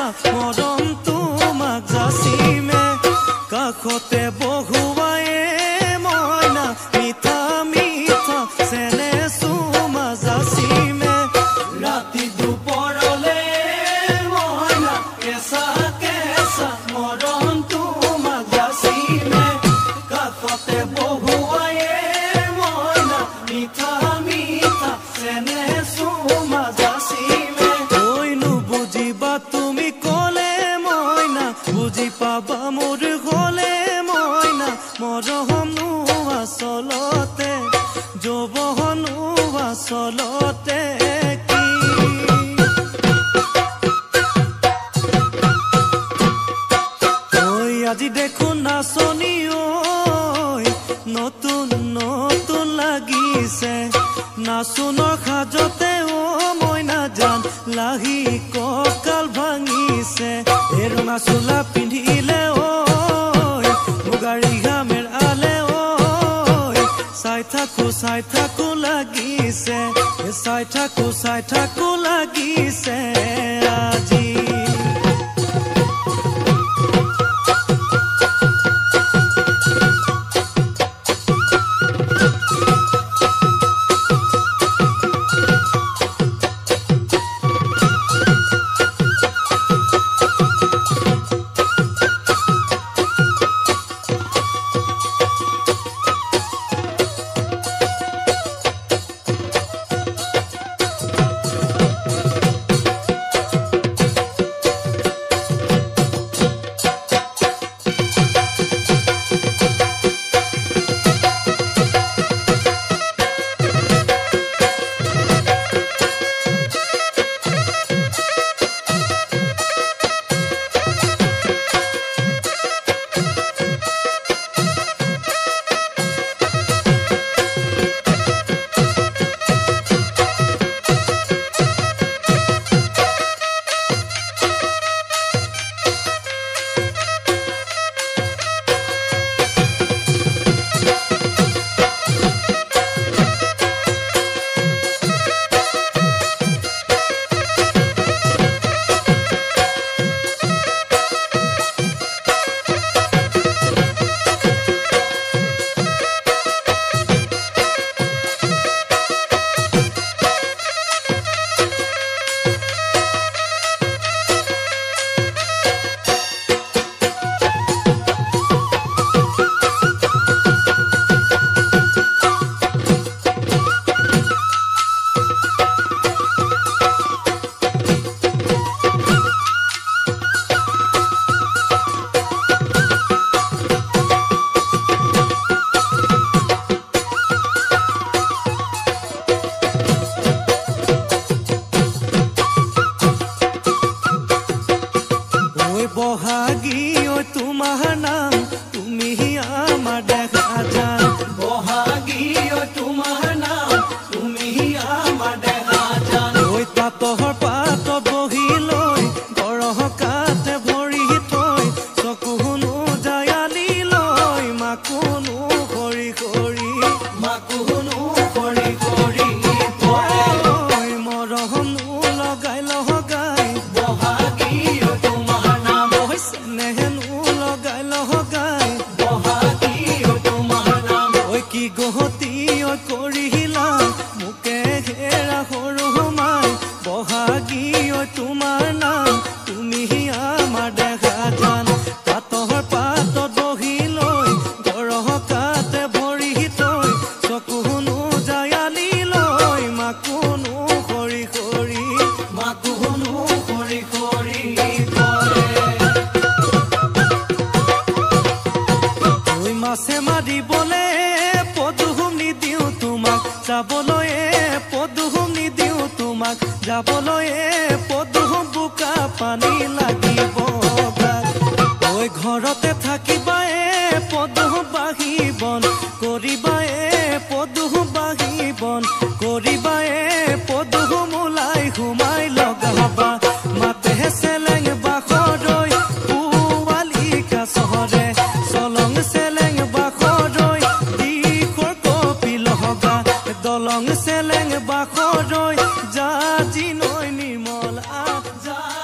কেঁচা মৰম তোমাক যাচিমে কাষতে বহুৱায়ে মইনা মিঠা মিঠা চেনে চুমা যাচিমে ৰাতি দুপৰলে মইনা কেঁচা কেঁচা মৰম তোমাক যাচিমে কাষতে বহুৱায়ে মইনা মিঠা মিঠা চেনে চুমা যাচিমে তইনো বুজিবা তুমি কলে মইনা বুজি পাবা মোৰ গলে মইনা মৰমনো আচলতে যৌৱনো আচলতে কি ঐ আজি দেখোন নাচনি ঐ নতুন নতুন লাগিছে নাচোনৰ সাজতে ও মইনা জান লাহি কঁকাল ভাঙিছে এই ৰঙা চোলা পিন্ধিলে ঐ মুগাৰী ঘামেৰ আলে ঐ চাই থাকো লাগিছে চাই থাকো লাগিছে আজি বহাগী ঐ তোমাৰ নাম তুমি আমাৰ দেখা যান বহাগী ঐ তোমাৰ নাম তুমি আমাৰ দেখা যান ঐ তাতৰ পাত বহি লৈ গৰহ কাতে ভৰি থৈ চকুনো জায়ালি লৈ মাকুনো কৰি কৰি মাকুনো কৰি কৰি মৰমনো লগাই লগাই বহাগী কি গহতি কৰিলা মোকে ঘেৰা সৰু মাই বহাগী তোমাৰ নাম তুমি আমাৰ দেখা যান পাতৰ পাতত বহি লৈ গৰহ কাতে ভৰি থৈ চকুনো জায়ালি লৈ মাকুনো কৰি কৰি মাকুনো কৰি কৰি মাছে মাৰিবলে পদুম নিদিওঁ তোমাক যাবলৈ পদুম নিদিওঁ তোমাক যাবলৈ পদুম বোকা পানী লাগিব ঐ ঘৰতে থাকিবা পদুম বাঢ়িবন কৰিবা পদুম বাঢ়িবন কৰিবা পদুম ওলাই সোমাই লগাবা মাতে চেলেং বাখৰৈ পোৱালি কাছৰে চলং চেলেং বাখৰৈ দিশৰ কপিল হগা দলং চেলেং বাখৰৈ জাজি নৈ নিৰ্মল আ